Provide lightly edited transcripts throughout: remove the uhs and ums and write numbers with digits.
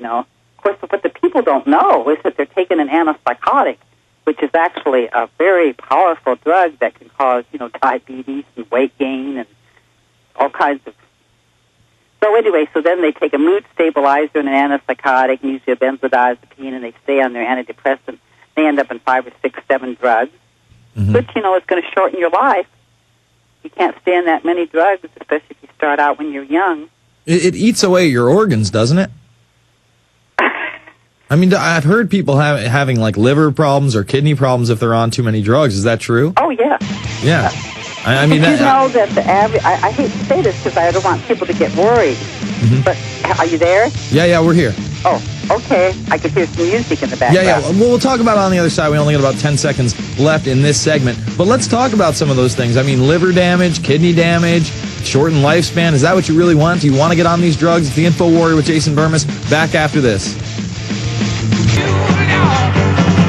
Of course, what the people don't know is that they're taking an antipsychotic, which is actually a very powerful drug that can cause, diabetes and weight gain and all kinds of. So anyway, so then they take a mood stabilizer and an antipsychotic, and usually a benzodiazepine, and they stay on their antidepressant. They end up in 5 or 6, 7 drugs, which, is going to shorten your life. You can't stand that many drugs, especially if you start out when you're young. It eats away your organs, doesn't it? I mean, I've heard people having like liver problems or kidney problems if they're on too many drugs. Is that true? Oh, yeah. Yeah. I mean, that the average, I hate to say this because I don't want people to get worried, but are you there? Yeah, we're here. Oh, okay. I could hear some music in the background. Yeah. Well, we'll talk about it on the other side. We only got about 10 seconds left in this segment. But let's talk about some of those things. I mean, liver damage, kidney damage, shortened lifespan. Is that what you really want? Do you want to get on these drugs? It's the Infowarrior with Jason Bermas. Back after this.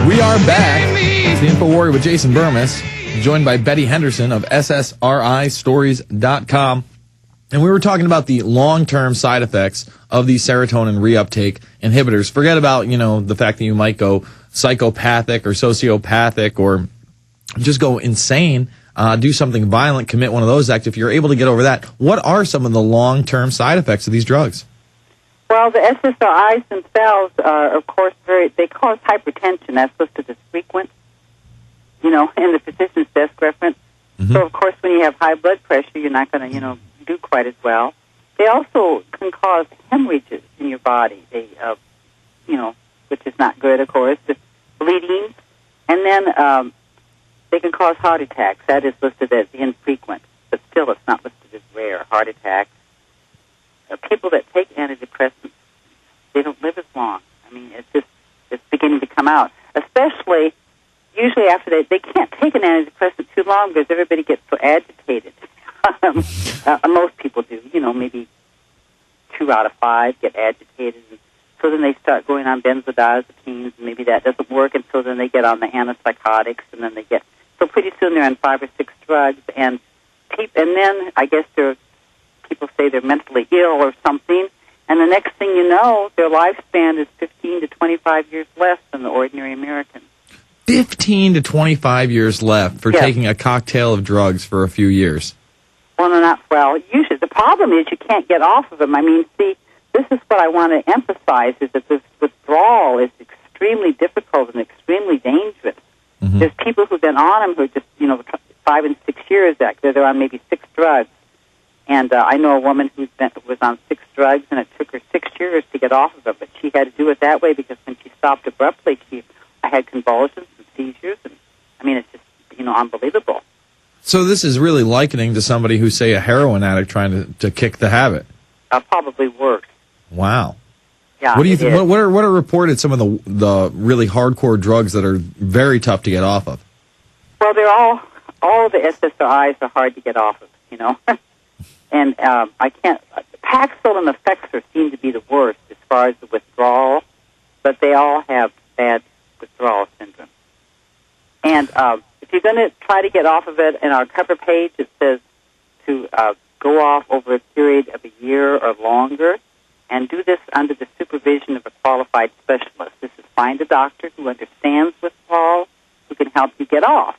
We are back. It's the Infowarrior with Jason Bermas, joined by Betty Henderson of SSRIstories.com. And we were talking about the long-term side effects of these serotonin reuptake inhibitors. Forget about, the fact that you might go psychopathic or sociopathic or just go insane, do something violent, commit one of those acts. If you're able to get over that, what are some of the long-term side effects of these drugs? Well, the SSRIs themselves are, of course, they cause hypertension. That's listed as frequent, in the physician's desk reference. So, of course, when you have high blood pressure, you're not going to, do quite as well. They also can cause hemorrhages in your body, which is not good, of course, just bleeding. And then they can cause heart attacks. That is listed as infrequent, but still it's not listed as rare, heart attacks. People that take antidepressants, they don't live as long. I mean, it's beginning to come out, especially usually after they can't take an antidepressant too long because everybody gets so agitated. Most people do, maybe 2 out of 5 get agitated. And so then they start going on benzodiazepines, and maybe that doesn't work, and so then they get on the antipsychotics, and then so pretty soon they're on 5 or 6 drugs, and then I guess people say they're mentally ill or something, and the next thing you know, their lifespan is 15 to 25 years less than the ordinary American. 15 to 25 years left for taking a cocktail of drugs for a few years. Usually the problem is you can't get off of them. I mean, see, this is what I want to emphasize, is that this withdrawal is extremely difficult and extremely dangerous. There's people who've been on them who are just, 5 and 6 years, they're on maybe 6 drugs. And I know a woman who was on 6 drugs, and it took her 6 years to get off of them, but she had to do it that way because when she stopped abruptly, I had convulsions and seizures, and I mean, it's just, unbelievable. So this is really likening to somebody who's, say, a heroin addict trying to kick the habit. Probably worse. Wow. Yeah. What do you think? What are reported some of the really hardcore drugs that are very tough to get off of? Well, they're all the SSRIs are hard to get off of, And I can't. Paxil and Effexor seem to be the worst as far as the withdrawal, but they all have bad withdrawal syndrome. And if you're going to try to get off of it, in our cover page it says to go off over a period of a year or longer, and do this under the supervision of a qualified specialist. This is find a doctor who understands withdrawal, who can help you get off.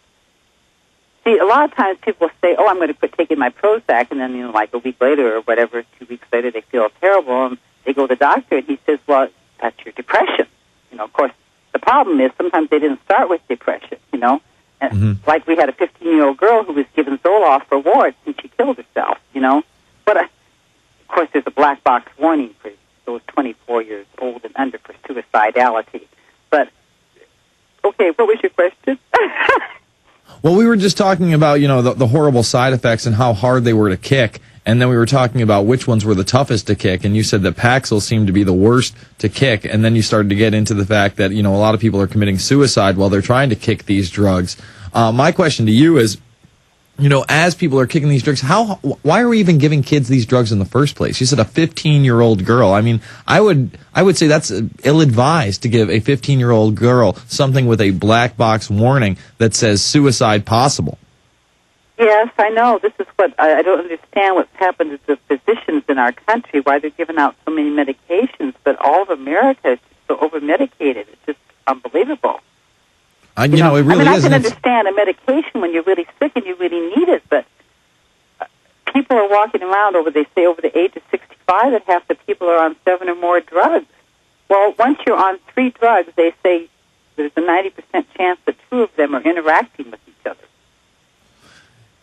See, a lot of times people say, I'm going to quit taking my Prozac, and then, like a week later or whatever, 2 weeks later, they feel terrible, and they go to the doctor, and he says, well, that's your depression. Of course, the problem is sometimes they didn't start with depression, And like we had a 15-year-old girl who was given Zoloft for warts, and she killed herself, But, of course, there's a black box warning for those 24 years old and under for suicidality. But, okay, what was your question? Well, we were just talking about, the horrible side effects and how hard they were to kick, and then we were talking about which ones were the toughest to kick, and you said that Paxil seemed to be the worst to kick, and then you started to get into the fact that, a lot of people are committing suicide while they're trying to kick these drugs. My question to you is, as people are kicking these drugs, why are we even giving kids these drugs in the first place? You said a 15-year-old girl. I mean, I would say that's ill-advised to give a 15-year-old girl something with a black box warning that says suicide possible. Yes, I know. This is what I don't understand what's happened to the physicians in our country, why they're giving out so many medications, but all of America is so over-medicated. It's just unbelievable. It really is. I can understand a medication when you're really sick and you really need it, but people are walking around they say over the age of 65, and half the people are on 7 or more drugs. Well, once you're on 3 drugs, they say there's a 90% chance that 2 of them are interacting with each other.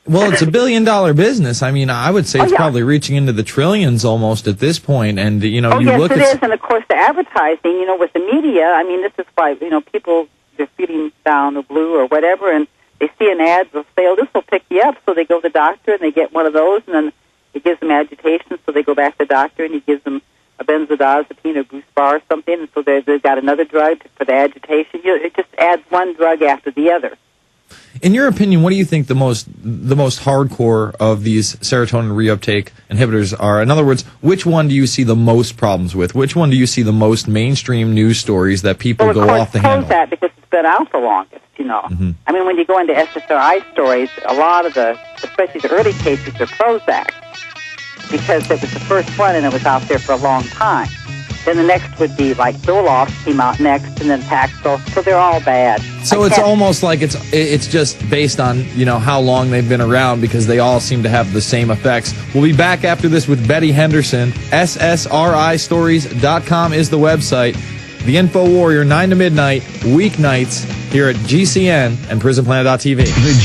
Well, it's $1 billion business. I mean, I would say it's probably reaching into the trillions almost at this point. And, you look at... Yes, it is. And, of course, the advertising, with the media, I mean, this is why, people, they're feeling down or blue or whatever, and they see an ad, they'll say, oh, this will pick you up. So they go to the doctor and they get one of those, and then it gives them agitation, so they go back to the doctor and he gives them a benzodiazepine or Goose Bar or something, and so they've got another drug for the agitation. It just adds one drug after the other. In your opinion, what do you think the most hardcore of these serotonin reuptake inhibitors are? In other words, which one do you see the most problems with? Which one do you see the most mainstream news stories that people go off the handle? That because it's been out the longest, Mm-hmm. I mean, when you go into SSRI stories, a lot of especially the early cases, are Prozac, because it was the first one and it was out there for a long time. Then the next would be like Zoloft came out next, and then Paxil. So they're all bad. So it's almost like it's just based on how long they've been around, because they all seem to have the same effects. We'll be back after this with Betty Henderson. SSRIstories.com is the website. The Infowarior, 9 to midnight, weeknights here at GCN and PrisonPlanet.tv.